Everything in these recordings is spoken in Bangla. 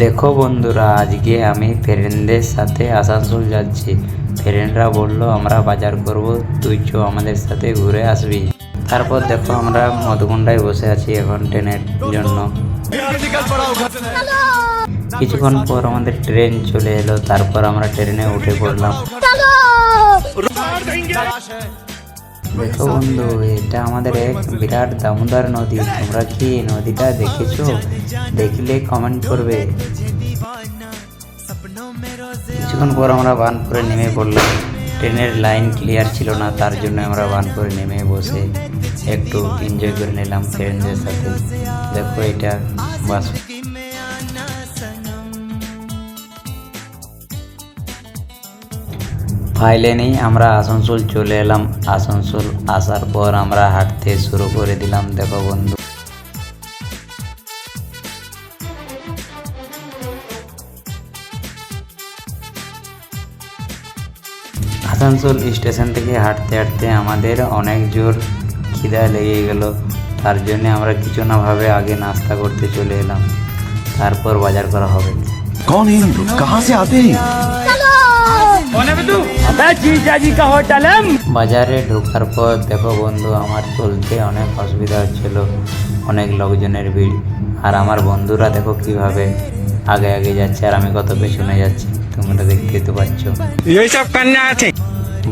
দেখো বন্ধুরা, আজকে আমি ফ্রেন্ডদের সাথে আসানসোল যাচ্ছি। ফ্রেন্ডরা বললো আমরা বাজার করব, তুই চ আমাদের সাথে ঘুরে আসবি। তারপর দেখো আমরা মধুকুণ্ডায় বসে আছি এখন ট্রেনের জন্য। কিছুক্ষণ পর আমাদের ট্রেন চলে এলো, তারপর আমরা ট্রেনে উঠে পড়লাম। দেখো বন্ধু, এটা আমাদের এক বিরাট দামোদর নদী। তোমরা কি নদীটা দেখেছো? দেখলে কমেন্ট করবে। কিছুক্ষণ পর আমরা বানপুরে নেমে পড়লাম। ট্রেনের লাইন ক্লিয়ার ছিল না, তার জন্য আমরা বানপুরে নেমে বসে একটু এনজয় করে নিলাম ফ্রেন্ডদের সাথে। দেখো এটা বাস। ফাইনালি আমরা আসানসোল চলে এলাম। আসানসোল আসার পর আমরা হাঁটতে শুরু করে দিলাম। দেখো বন্ধু, আসানসোল স্টেশন থেকে হাঁটতে হাঁটতে আমাদের অনেক জোর খিদা লেগে গেল। তার জন্য আমরা কিছু না ভাবে আগে নাস্তা করতে চলে এলাম, তারপর বাজার করা হবে। कौन है ये लोग? कहाँ से आते हैं? বাজারে ঢোকার পর দেখো বন্ধু, আমার চলতে অনেক অসুবিধা হচ্ছিল, অনেক লোকজনের ভিড়। আর আমার বন্ধুরা দেখো কিভাবে আগে আগে যাচ্ছে আর আমি কত পেছনে যাচ্ছি, তোমরা দেখতেই তো পাচ্ছ।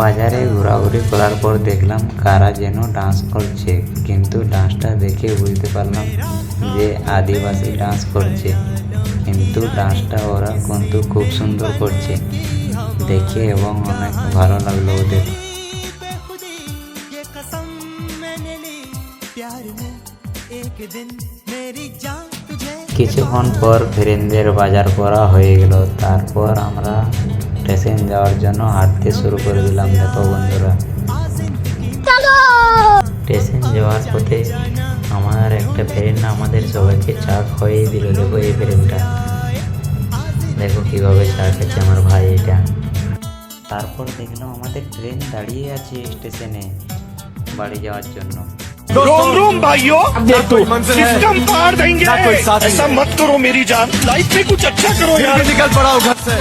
বাজারে ঘোরাঘুরি করার পর দেখলাম কারা যেন ডান্স করছে, কিন্তু ডান্সটা দেখে বুঝতে পারলাম যে আদিবাসী ডান্স করছে। কিন্তু ডান্সটা ওরা কিন্তু খুব সুন্দর করছে দেখে, এবং অনেক ভালো লাগলো ওদের। কিছুক্ষণ পর ফ্রেন্ডদের বাজার করা হয়ে গেল, তারপর আমরা স্টেশন যাওয়ার জন্য হাঁটতে শুরু করে দিলাম। দেখো বন্ধুরা, স্টেশন যাওয়ার পথে আমার একটা ফ্রেন্ড আমাদের সবাইকে চা খাইয়ে দিল। দেখো এই ফ্রেন্ডটা, দেখো কিভাবে চা খেয়েছে আমার ভাই এটা। তারপর দেখলাম আমাদের ট্রেন দাঁড়িয়ে আছে স্টেশনে বাড়ি যাওয়ার জন্য। रोम रोम भाइयों, सिस्टम पार देंगे। ऐसा मत करो मेरी जान, लाइफ में कुछ अच्छा करो यार। निकल पड़ा घर से।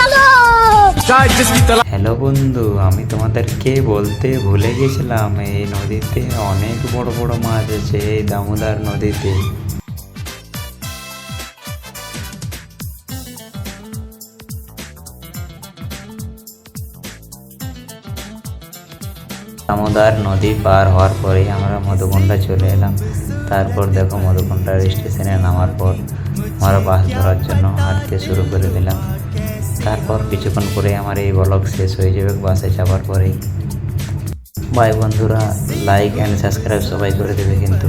হ্যালো বন্ধু, আমি তোমাদেরকে বলতে ভুলে গেছিলাম, এই নদীতে অনেক বড় বড় মাছ আছে, এই দামোদর নদীতে। দামোদর নদী পার হওয়ার পরেই আমরা মধুকুণ্ডা চলে এলাম। তারপর দেখো মধুকুণ্ডার স্টেশনে নামার পর আমরা বাস ধরার জন্য হাঁটতে শুরু করে দিলাম। তারপর কিছুক্ষণ পরে আমার এই ব্লগ শেষ হয়ে যাবে বাসে চাপার পরেই। বাই বন্ধুরা, লাইক অ্যান্ড সাবস্ক্রাইব সবাই করে দেবে কিন্তু।